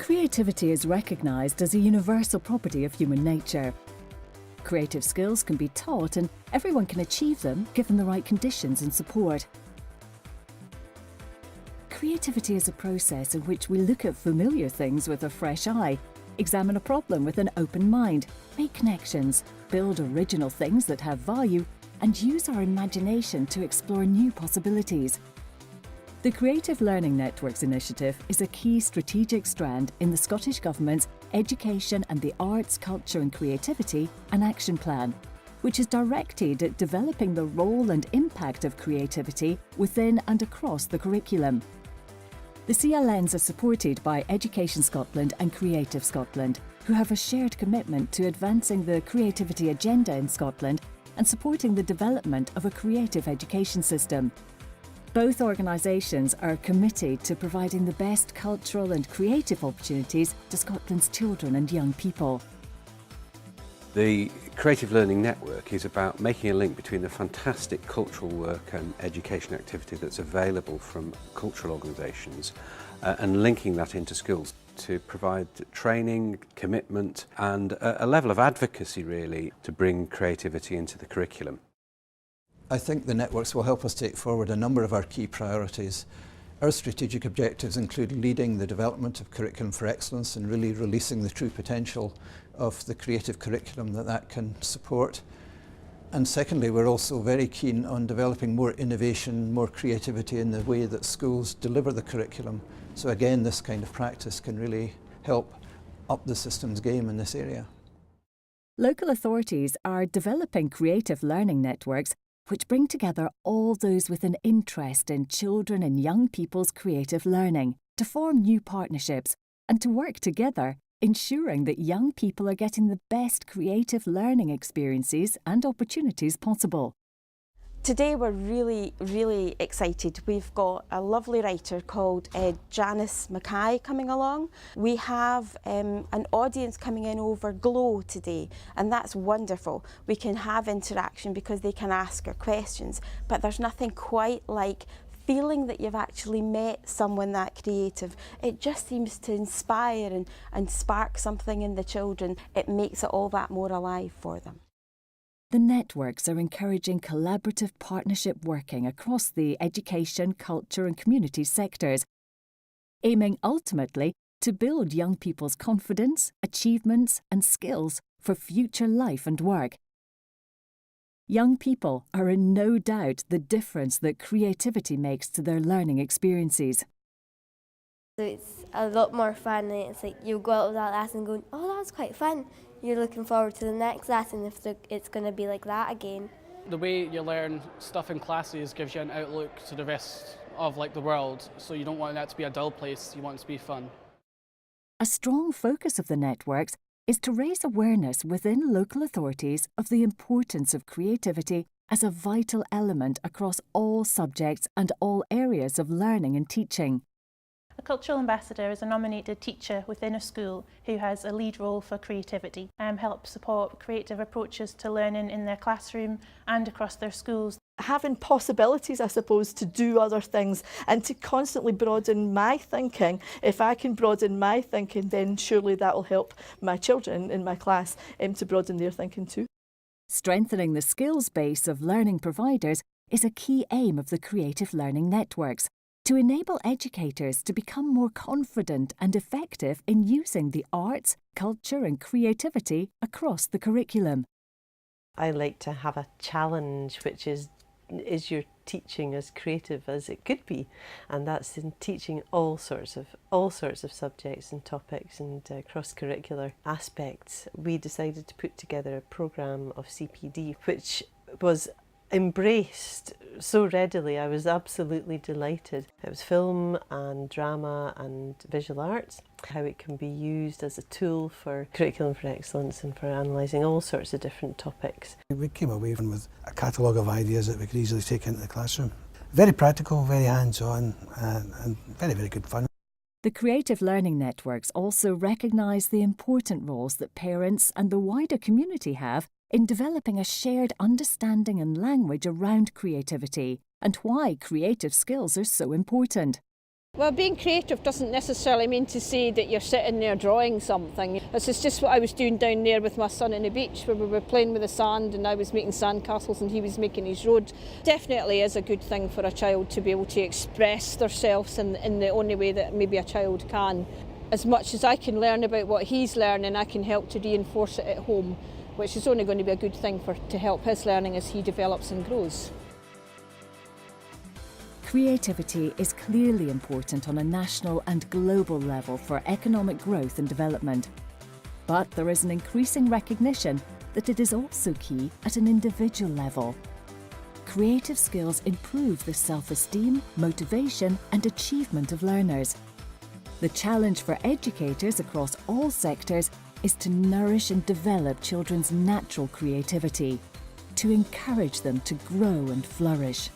Creativity is recognised as a universal property of human nature. Creative skills can be taught and everyone can achieve them given the right conditions and support. Creativity is a process in which we look at familiar things with a fresh eye, examine a problem with an open mind, make connections, build original things that have value, and use our imagination to explore new possibilities. The Creative Learning Networks initiative is a key strategic strand in the Scottish Government's Education and the Arts, Culture and Creativity an Action Plan, which is directed at developing the role and impact of creativity within and across the curriculum. The CLNs are supported by Education Scotland and Creative Scotland, who have a shared commitment to advancing the creativity agenda in Scotland and supporting the development of a creative education system. Both organisations are committed to providing the best cultural and creative opportunities to Scotland's children and young people. The Creative Learning Network is about making a link between the fantastic cultural work and education activity that's available from cultural organisations and linking that into schools to provide training, commitment and a level of advocacy really to bring creativity into the curriculum. I think the networks will help us take forward a number of our key priorities. Our strategic objectives include leading the development of curriculum for excellence and really releasing the true potential of the creative curriculum that can support. And secondly, we're also very keen on developing more innovation, more creativity in the way that schools deliver the curriculum. So again, this kind of practice can really help up the system's game in this area. Local authorities are developing creative learning networks which bring together all those with an interest in children and young people's creative learning to form new partnerships and to work together, ensuring that young people are getting the best creative learning experiences and opportunities possible. Today we're really excited. We've got a lovely writer called Janice Mackay coming along. We have an audience coming in over Glow today, and that's wonderful. We can have interaction because they can ask her questions, but there's nothing quite like feeling that you've actually met someone that creative. It just seems to inspire and spark something in the children. It makes it all that more alive for them. The networks are encouraging collaborative partnership working across the education, culture and community sectors, aiming ultimately to build young people's confidence, achievements and skills for future life and work. Young people are in no doubt the difference that creativity makes to their learning experiences. So it's a lot more fun, and it's like you go out of that lesson going, oh, that was quite fun. You're looking forward to the next lesson if it's going to be like that again. The way you learn stuff in classes gives you an outlook to the rest of the world, so you don't want that to be a dull place, you want it to be fun. A strong focus of the networks is to raise awareness within local authorities of the importance of creativity as a vital element across all subjects and all areas of learning and teaching. A cultural ambassador is a nominated teacher within a school who has a lead role for creativity and help support creative approaches to learning in their classroom and across their schools. Having possibilities, I suppose, to do other things and to constantly broaden my thinking. If I can broaden my thinking, then surely that will help my children in my class to broaden their thinking too. Strengthening the skills base of learning providers is a key aim of the Creative Learning Networks, to enable educators to become more confident and effective in using the arts, culture and creativity across the curriculum. I like to have a challenge, which is your teaching as creative as it could be, and that's in teaching all sorts of subjects and topics and cross-curricular aspects. We decided to put together a programme of CPD which was embraced so readily. I was absolutely delighted. It was film and drama and visual arts, how it can be used as a tool for curriculum for excellence and for analysing all sorts of different topics. We came away with a catalogue of ideas that we could easily take into the classroom. Very practical, very hands-on and very good fun. The Creative Learning Networks also recognise the important roles that parents and the wider community have in developing a shared understanding and language around creativity and why creative skills are so important. Well, being creative doesn't necessarily mean to say that you're sitting there drawing something. This is just what I was doing down there with my son on the beach, where we were playing with the sand and I was making sandcastles and he was making his road. Definitely is a good thing for a child to be able to express themselves in the only way that maybe a child can. As much as I can learn about what he's learning, I can help to reinforce it at home, which is only going to be a good thing to help his learning as he develops and grows. Creativity is clearly important on a national and global level for economic growth and development. But there is an increasing recognition that it is also key at an individual level. Creative skills improve the self-esteem, motivation and achievement of learners. The challenge for educators across all sectors is to nourish and develop children's natural creativity, to encourage them to grow and flourish.